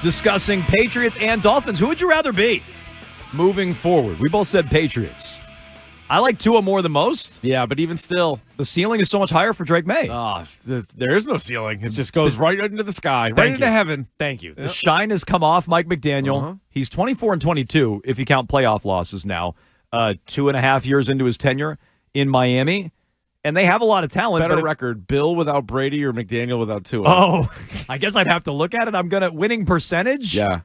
Discussing Patriots and Dolphins. Who would you rather be moving forward? We both said Patriots. I like Tua more than most. Yeah, but even still, the ceiling is so much higher for Drake May. There is no ceiling. It just goes right into the sky, right into heaven. Thank you. The shine has come off Mike McDaniel. He's 24-22 if you count playoff losses now. 2.5 years into his tenure in Miami. And they have a lot of talent. Better record, Bill without Brady or McDaniel without Tua? Oh, I guess I'd have to look at it. Winning percentage? Yeah.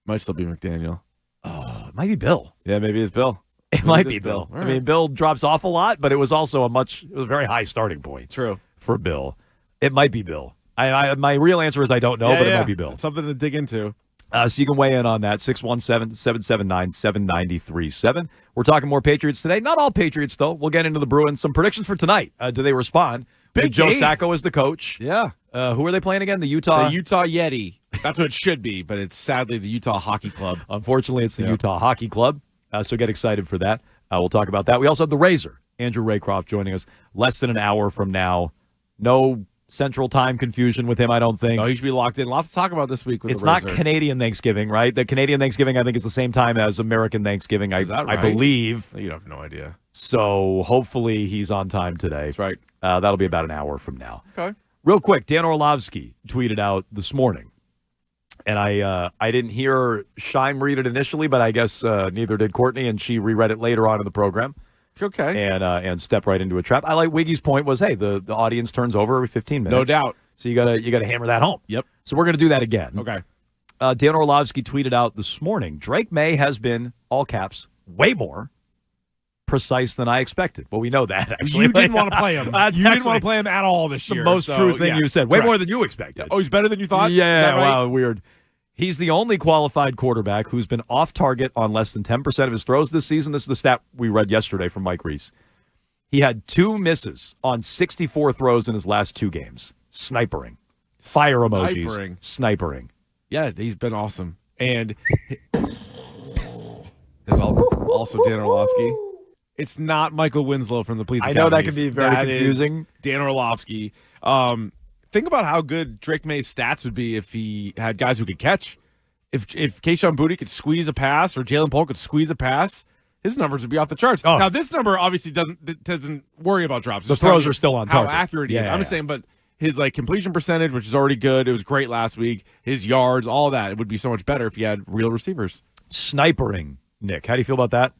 Might still be McDaniel. Oh, it might be Bill. Yeah, maybe it's Bill. It might be Bill. Right. I mean, Bill drops off a lot, but it was also a very high starting point. True. For Bill. It might be Bill. My real answer is I don't know, but it might be Bill. It's something to dig into. So you can weigh in on that, 617-779-7937. We're talking more Patriots today. Not all Patriots, though. We'll get into the Bruins. Some predictions for tonight. Do they respond? Big Joe Sacco as the coach. Yeah. Who are they playing again? The Utah Yeti. That's what it should be, but it's sadly the Utah Hockey Club. Unfortunately, it's the Utah Hockey Club. So get excited for that. We'll talk about that. We also have the Razor, Andrew Raycroft, joining us less than an hour from now. No Central Time confusion with him, I don't think. No, he should be locked in. Lots to talk about this week with It's the Razor. not Canadian Thanksgiving, right? The Canadian Thanksgiving, I think, is the same time as American Thanksgiving. Is that right? I believe. You have no idea. So hopefully he's on time today. That's right. That'll be about an hour from now. Okay. Real quick, Dan Orlovsky tweeted out this morning, and I didn't hear Scheim read it initially, but I guess neither did Courtney, and she reread it later on in the program. Okay. And step right into a trap. I like Wiggy's point was, hey, the audience turns over every 15 minutes. No doubt. So you gotta hammer that home. Yep. So we're gonna do that again. Okay. Dan Orlovsky tweeted out this morning, Drake May has been, all caps, way more precise than I expected. Well, we know that, actually. You didn't want to play him. You didn't want to play him at all this year. The most true thing you said. Way more than you expected. Oh, he's better than you thought? Yeah, right? Wow, weird. He's the only qualified quarterback who's been off target on less than 10% of his throws this season. This is the stat we read yesterday from Mike Reese. He had 2 misses on 64 throws in his last 2 games. Snipering. Fire emojis. Snipering. Yeah, he's been awesome. And there's also Dan Orlovsky. It's not Michael Winslow from the Police Academy. I know that can be very confusing. Dan Orlovsky. Think about how good Drake May's stats would be if he had guys who could catch. If Kayshon Boutte could squeeze a pass or Jalen Polk could squeeze a pass, his numbers would be off the charts. Oh. Now, this number obviously doesn't worry about drops. The throws are still on target. How accurate he is. I'm just saying, but his completion percentage, which is already good, it was great last week. His yards, all that, it would be so much better if he had real receivers. Snipering, Nick. How do you feel about that?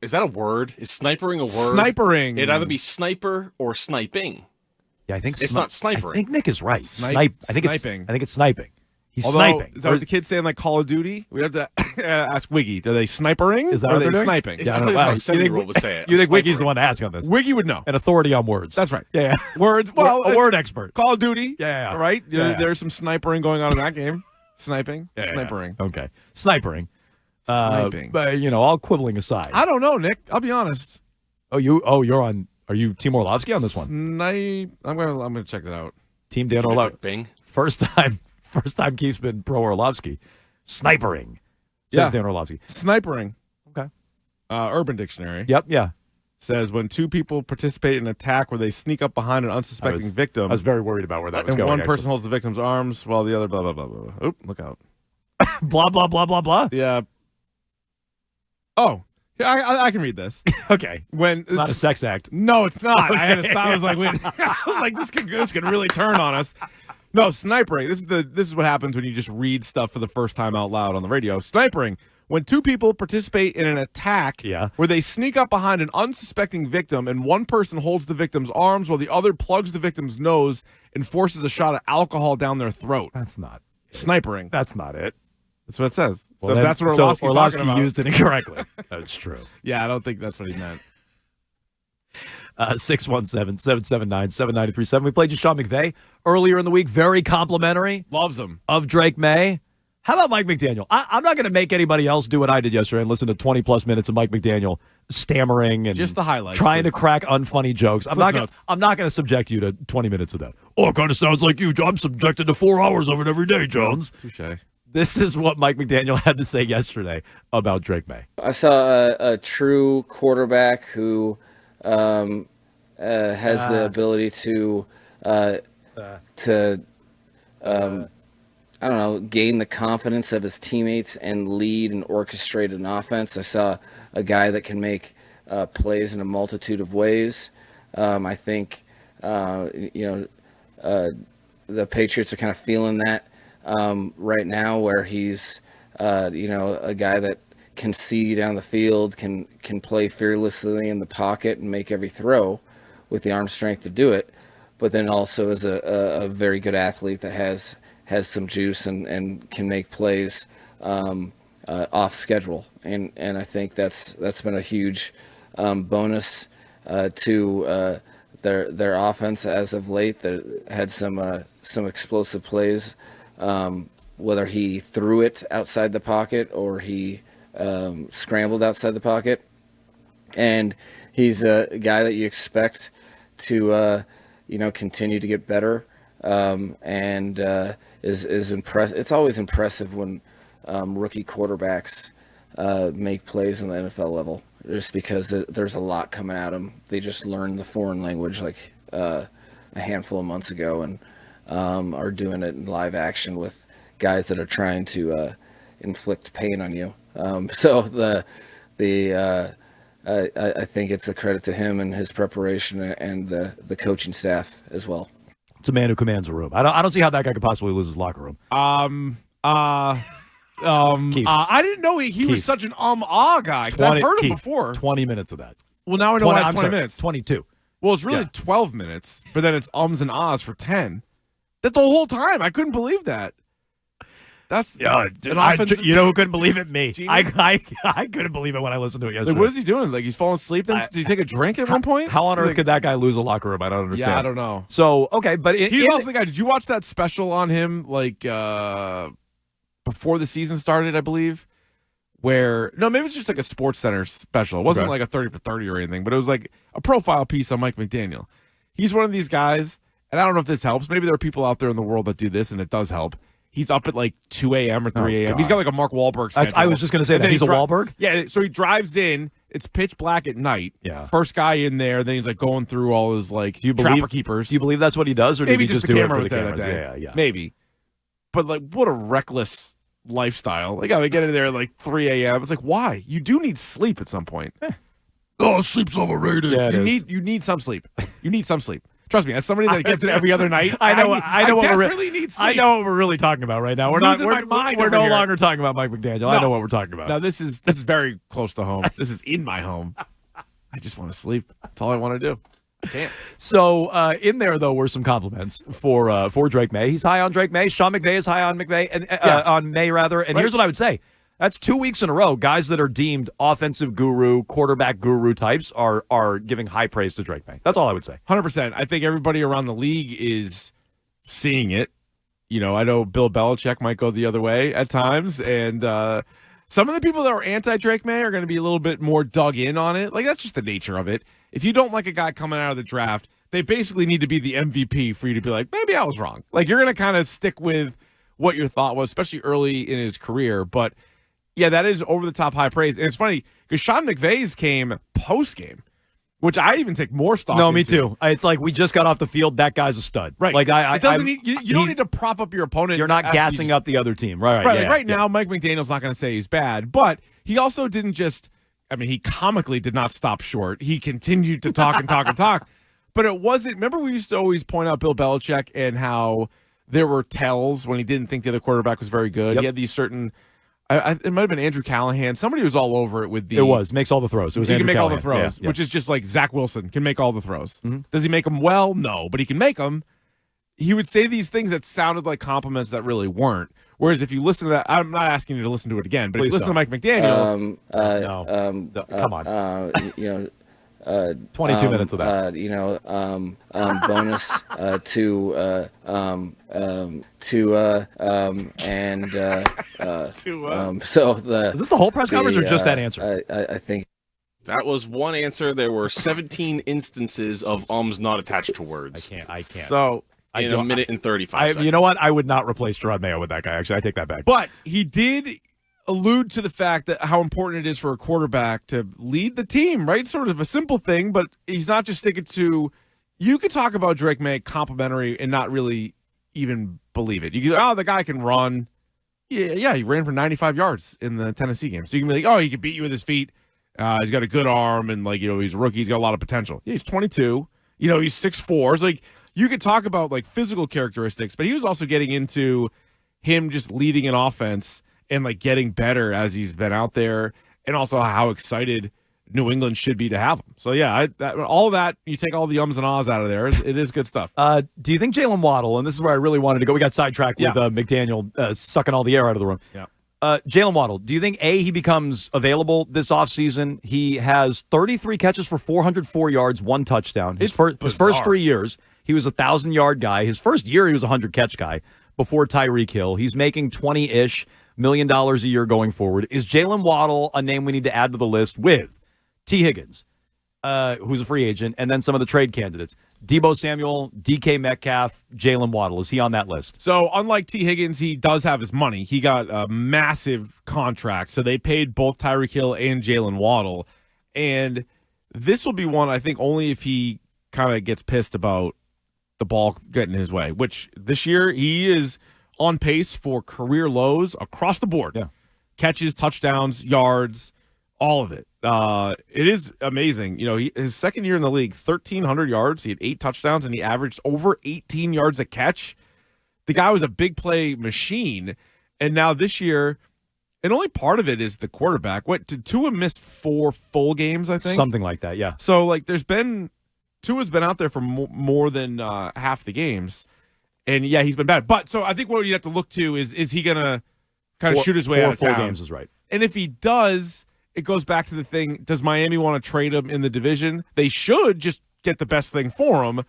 Is that a word? Is snipering a word? Snipering. It'd either be sniper or sniping. Yeah, I think it's not snipering. I think Nick is right. Sniping. I think it's sniping. He's sniping. Is that what the kids say in Call of Duty? We have to ask Wiggy. Are they snipering? Is that or what are they they're sniping? Exactly how a 7-year-old would say it. You think Wiggy's the one to ask on this? Wiggy would know. An authority on words. That's right. Yeah. Words. Well, a word expert. Call of Duty. Yeah. Right? Yeah. There's some snipering going on in that game. Sniping. Yeah. Snipering. Okay. Snipering. Sniping. But, all quibbling aside. I don't know, Nick. I'll be honest. Are you Team Orlovsky on this one? I'm gonna check that out. Team Dan Orlovsky. Bing. First time Keith's been pro Orlovsky. Snipering. Says Dan Orlovsky. Snipering. Okay. Urban Dictionary. Yep, yeah. Says when 2 people participate in an attack where they sneak up behind an unsuspecting victim. I was very worried about where that was going. And one person holds the victim's arms while the other blah blah blah blah. Oop, look out. Blah blah blah blah blah. Yeah. Oh, yeah, I can read this. Okay. When it's not a sex act. No, it's not. I had to stop. I was like, wait. I was like, this could really turn on us. No, snipering. This is what happens when you just read stuff for the first time out loud on the radio. Snipering. When 2 people participate in an attack where they sneak up behind an unsuspecting victim and one person holds the victim's arms while the other plugs the victim's nose and forces a shot of alcohol down their throat. That's not it. Snipering. That's not it. That's what it says. Well, so that's what Orlovsky's talking about. Used it incorrectly. That's true. Yeah, I don't think that's what he meant. 617-779-7937. We played Sean McVay earlier in the week. Very complimentary. Loves him. Of Drake May. How about Mike McDaniel? I'm not going to make anybody else do what I did yesterday and listen to 20-plus minutes of Mike McDaniel stammering and just the highlights, trying to crack unfunny jokes. I'm not going to subject you to 20 minutes of that. Oh, it kind of sounds like you. I'm subjected to 4 hours of it every day, Jones. Touché. This is what Mike McDaniel had to say yesterday about Drake May. I saw a true quarterback who has the ability to I don't know, gain the confidence of his teammates and lead and orchestrate an offense. I saw a guy that can make plays in a multitude of ways. I think, the Patriots are kind of feeling that right now, where he's, a guy that can see down the field, can play fearlessly in the pocket and make every throw with the arm strength to do it, but then also is a very good athlete that has some juice and can make plays off schedule. And I think that's been a huge bonus to their offense as of late. That had some explosive plays, whether he threw it outside the pocket or he scrambled outside the pocket. And he's a guy that you expect to continue to get better, and is impressive. It's always impressive when rookie quarterbacks make plays on the NFL level, just because there's a lot coming at them. They just learned the foreign language like a handful of months ago, and are doing it in live action with guys that are trying to inflict pain on you. So I think it's a credit to him and his preparation and the coaching staff as well. It's a man who commands a room. I don't see how that guy could possibly lose his locker room. I didn't know he was such an guy, 'cause I've heard him before. 20 minutes of that. Well, now I know why it's 20 minutes. 22. Well, it's really 12 minutes, but then it's ums and ahs for 10. That the whole time. I couldn't believe that. That's you know who couldn't believe it? Me. I couldn't believe it when I listened to it yesterday. Like, what is he doing? Like, he's falling asleep? Then did he take a drink at one point? How on earth could that guy lose a locker room? I don't understand. Yeah, I don't know. So okay, but he's also the guy. Did you watch that special on him? Like before the season started, I believe. Where maybe it's just like a Sports Center special. It wasn't like a 30 for 30 or anything, but it was like a profile piece on Mike McDaniel. He's one of these guys, and I don't know if this helps. Maybe there are people out there in the world that do this, and it does help. He's up at like 2 a.m. or 3 a.m. He's got like a Mark Wahlberg schedule. I was just going to say that. He's a Wahlberg? Yeah, so he drives in. It's pitch black at night. Yeah. First guy in there. Then he's like going through all his like trapper keepers. Do you believe that's what he does? Or did maybe he just do the it camera for was the there cameras? that day. Yeah. Maybe. But like, what a reckless lifestyle. Like, I would get in there at like 3 a.m. It's like, why? You do need sleep at some point. Oh, sleep's overrated. Yeah, you need some sleep. You need some sleep. Trust me, as somebody that gets it every other night, I know what we're really talking about right now. We're no longer talking about Mike McDaniel. No. I know what we're talking about. No, this is very close to home. This is in my home. I just want to sleep. That's all I want to do. I can't. So in there though were some compliments for Drake May. He's high on Drake May. Sean McVay is high on McVay and on May rather. And here's what I would say. That's 2 weeks in a row. Guys that are deemed offensive guru, quarterback guru types are giving high praise to Drake May. That's all I would say. 100%. I think everybody around the league is seeing it. I know Bill Belichick might go the other way at times, and some of the people that are anti-Drake May are going to be a little bit more dug in on it. Like, that's just the nature of it. If you don't like a guy coming out of the draft, they basically need to be the MVP for you to be like, maybe I was wrong. Like, you're going to kind of stick with what your thought was, especially early in his career, but yeah, that is over-the-top high praise. And it's funny, because Sean McVay's came post-game, which I even take more stock into. No, me too. It's like we just got off the field. That guy's a stud. Right. Like, you don't need to prop up your opponent. You're not gassing up the other team. Right. Right now, Mike McDaniel's not going to say he's bad, but he also didn't just – he comically did not stop short. He continued to talk and talk and talk. But it wasn't – remember we used to always point out Bill Belichick and how there were tells when he didn't think the other quarterback was very good. Yep. He had these certain – it might have been Andrew Callahan. Somebody was all over it with the. It was makes all the throws. It was he Andrew can make Callahan. all the throws, which is just like Zach Wilson can make all the throws. Mm-hmm. Does he make them well? No, but he can make them. He would say these things that sounded like compliments that really weren't. Whereas if you listen to that, I'm not asking you to listen to it again, but if you listen to Mike McDaniel, come on, 22 minutes of that. Bonus Is this the whole press conference or just that answer? I think that was one answer. There were 17 instances of ums not attached to words. I can't. So in a minute and 35 seconds. You know what? I would not replace Gerard Mayo with that guy. Actually, I take that back. But he did allude to the fact that how important it is for a quarterback to lead the team, right? Sort of a simple thing, but he's not just sticking to. You could talk about Drake May complimentary and not really even believe it. You go, the guy can run. Yeah, he ran for 95 yards in the Tennessee game. So you can be like, he can beat you with his feet. He's got a good arm, and he's a rookie. He's got a lot of potential. Yeah, he's 22. He's 6'4". It's like you could talk about physical characteristics, but he was also getting into him just leading an offense and getting better as he's been out there, and also how excited New England should be to have him. So yeah, all that, you take all the ums and ahs out of there, it is good stuff. Do you think Jalen Waddle, and this is where I really wanted to go, we got sidetracked with McDaniel sucking all the air out of the room. Yeah. Jalen Waddle, do you think, he becomes available this offseason? He has 33 catches for 404 yards, 1 touchdown. His first 3 years, he was a 1,000-yard guy. His first year, he was a 100-catch guy before Tyreek Hill. He's making $20-ish million a year going forward. Is Jalen Waddle a name we need to add to the list with T. Higgins, who's a free agent, and then some of the trade candidates? Deebo Samuel, DK Metcalf, Jalen Waddle. Is he on that list? So unlike T. Higgins, he does have his money. He got a massive contract, so they paid both Tyreek Hill and Jalen Waddle. And this will be one, I think, only if he kind of gets pissed about the ball getting his way, which this year he is on pace for career lows across the board. Yeah. Catches, touchdowns, yards, all of it. It is amazing. His second year in the league, 1,300 yards. He had 8 touchdowns, and he averaged over 18 yards a catch. The guy was a big play machine. And now this year, and only part of it is the quarterback. Did Tua miss 4 full games, I think? Something like that, yeah. So, Tua's been out there for more than half the games. And, yeah, he's been bad. But, so I think what you have to look to is he going to kind of shoot his way out of town? 4 games is right. And if he does, it goes back to the thing, does Miami want to trade him in the division? They should just get the best thing for him.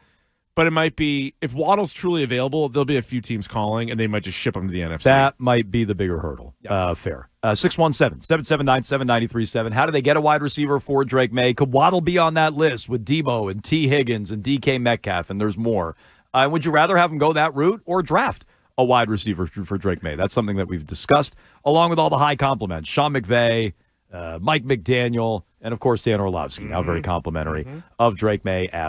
But it might be, if Waddle's truly available, there'll be a few teams calling, and they might just ship him to the NFC. That might be the bigger hurdle. Yep. Fair. 617-779-7937. How do they get a wide receiver for Drake May? Could Waddle be on that list with Deebo and T. Higgins and DK Metcalf, and there's more? Would you rather have him go that route or draft a wide receiver for Drake May? That's something that we've discussed, along with all the high compliments. Sean McVay, Mike McDaniel, and, of course, Dan Orlovsky, now very complimentary of Drake May